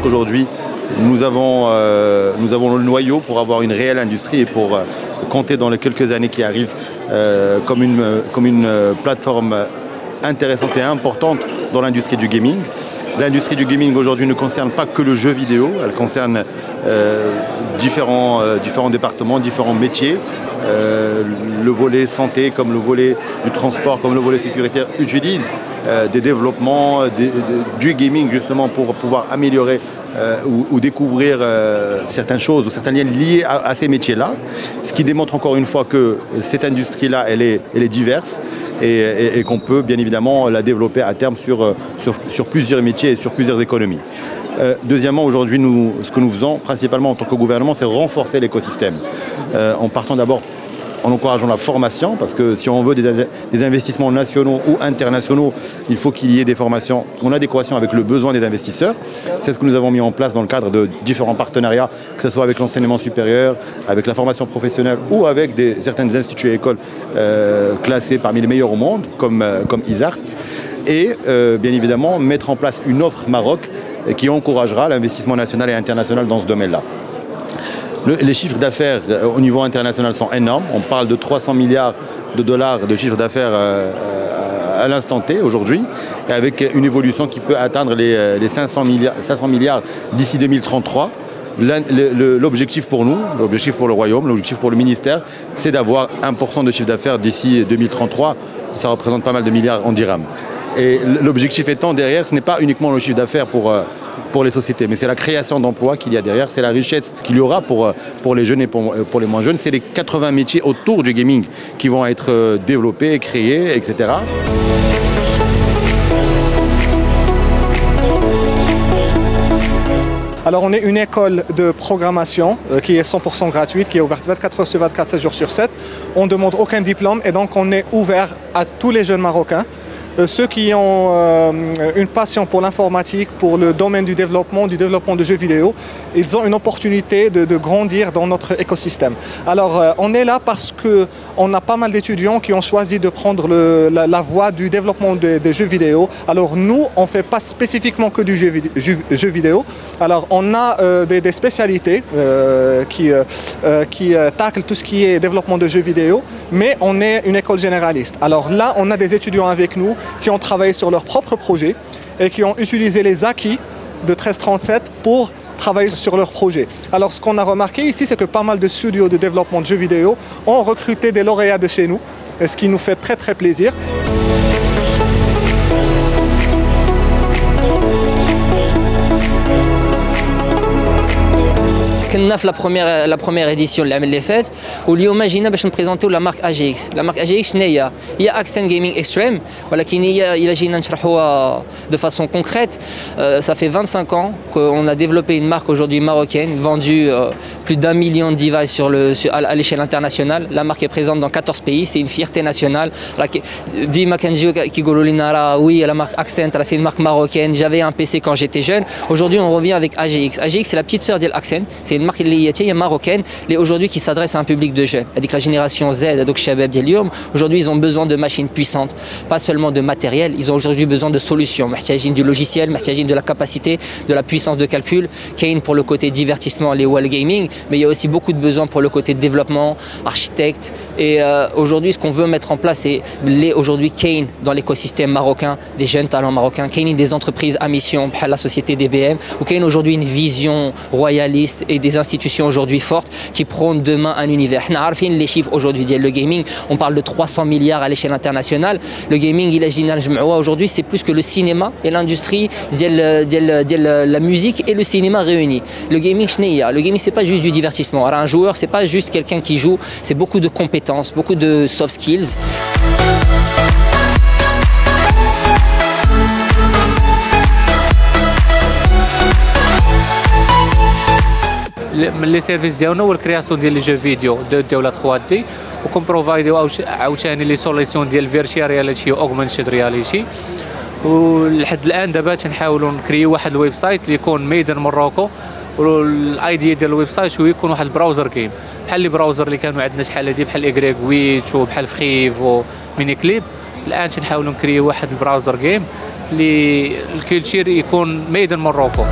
qu'aujourd'hui, nous avons le noyau pour avoir une réelle industrie et pour compter dans les quelques années qui arrivent comme une plateforme intéressante et importante dans l'industrie du gaming. L'industrie du gaming aujourd'hui ne concerne pas que le jeu vidéo, elle concerne différents départements, différents métiers. Le volet santé comme le volet du transport, comme le volet sécuritaire utilise des développements du gaming justement pour pouvoir améliorer ou découvrir certaines choses ou certains liens liés à ces métiers-là. Ce qui démontre encore une fois que cette industrie-là, elle est diverse et qu'on peut bien évidemment la développer à terme sur plusieurs métiers et sur plusieurs économies. Deuxièmement, aujourd'hui, ce que nous faisons principalement en tant que gouvernement, c'est renforcer l'écosystème. En partant d'abord en encourageant la formation, parce que si on veut des investissements nationaux ou internationaux, il faut qu'il y ait des formations en adéquation avec le besoin des investisseurs. C'est ce que nous avons mis en place dans le cadre de différents partenariats, que ce soit avec l'enseignement supérieur, avec la formation professionnelle ou avec certaines instituts et écoles classés parmi les meilleurs au monde, comme ISART. Et bien évidemment, mettre en place une offre Maroc qui encouragera l'investissement national et international dans ce domaine-là. Les chiffres d'affaires au niveau international sont énormes. On parle de 300 milliards de dollars de chiffre d'affaires à l'instant T aujourd'hui, avec une évolution qui peut atteindre les 500 milliards d'ici 2033. L'objectif pour nous, l'objectif pour le Royaume, l'objectif pour le ministère, c'est d'avoir 1% de chiffre d'affaires d'ici 2033. Ça représente pas mal de milliards en dirhams. Et l'objectif étant derrière, ce n'est pas uniquement le chiffre d'affaires pour les sociétés, mais c'est la création d'emplois qu'il y a derrière, c'est la richesse qu'il y aura pour les jeunes et pour les moins jeunes. C'est les 80 métiers autour du gaming qui vont être développés, créés, etc. Alors on est une école de programmation qui est 100% gratuite, qui est ouverte 24 heures sur 24, 7 jours sur 7. On ne demande aucun diplôme et donc on est ouvert à tous les jeunes Marocains. Ceux qui ont une passion pour l'informatique, pour le domaine du développement de jeux vidéo, ils ont une opportunité de grandir dans notre écosystème. Alors on est là parce qu'on a pas mal d'étudiants qui ont choisi de prendre la voie du développement des jeux vidéo. Alors nous, on ne fait pas spécifiquement que du jeu vidéo. Alors on a des spécialités qui taclent tout ce qui est développement de jeux vidéo, mais on est une école généraliste. Alors là, on a des étudiants avec nous qui ont travaillé sur leur propre projet et qui ont utilisé les acquis de 1337 pour travailler sur leur projet. Alors ce qu'on a remarqué ici, c'est que pas mal de studios de développement de jeux vidéo ont recruté des lauréats de chez nous, ce qui nous fait très très plaisir. كنا في لا بروميير اديسيون العام اللي فات واليوم جينا باش نبريزونطيو لا مارك اجي اكس. لا مارك اجي اكس هي اكسن جيمنج اكستريم ولكن هي الا جينا نشرحوها de façon concrète. Ça fait 25 ans qu'on a développé une marque aujourd'hui marocaine, vendu plus d'1 million de devices à l'échelle internationale. La marque est présente dans 14 pays, c'est une fierté nationale. Dima Kanjio qui Gololina, oui, la marque Accent, c'est une marque marocaine. J'avais un PC quand j'étais jeune. Aujourd'hui, on revient avec AGX. AGX, c'est la petite sœur d'Accent. C'est une marque marocaine aujourd'hui qui s'adresse à un public de jeunes. Avec la génération Z, donc Shabab Dialioum, aujourd'hui ils ont besoin de machines puissantes, pas seulement de matériel, ils ont aujourd'hui besoin de solutions. Mahtajin du logiciel, mahtajin de la capacité, de la puissance de calcul, Kane pour le côté divertissement, les wall gaming, mais il y a aussi beaucoup de besoins pour le côté développement, architecte. Et aujourd'hui, ce qu'on veut mettre en place, c'est aujourd'hui Kane dans l'écosystème marocain, des jeunes talents marocains, Kane des entreprises à mission, la société DBM, ou Kane aujourd'hui une vision royaliste et des institutions aujourd'hui fortes qui prônent demain un univers. Les chiffres aujourd'hui le gaming, on parle de 300 milliards à l'échelle internationale. Le gaming, aujourd'hui, c'est plus que le cinéma et l'industrie de la musique et le cinéma réunis. Le gaming, c'est pas juste du divertissement. Alors, un joueur, c'est pas juste quelqu'un qui joue, c'est beaucoup de compétences, beaucoup de soft skills. لي سيرفيس ديالنا هو الكرياسيون ديال لي جو فيديو 2 دي ولا 3 دي وكنبروفايديو عاوتاني لي سوليسيون ديال فيرتشوال رياليتي و اوغمانتد رياليتي. ولحد الان دابا تنحاولوا نكريو واحد الويب سايت اللي يكون ميدن موروكو والايديا ديال الويب سايت هو يكون واحد البراوزر جيم بحال لي براوزر اللي كانوا عندنا شحال هادي بحال ايغريك ويت وبحال فخيف وميني كليب. الان تنحاولوا نكريو واحد البراوزر جيم اللي الكولتير يكون ميدن موروكو.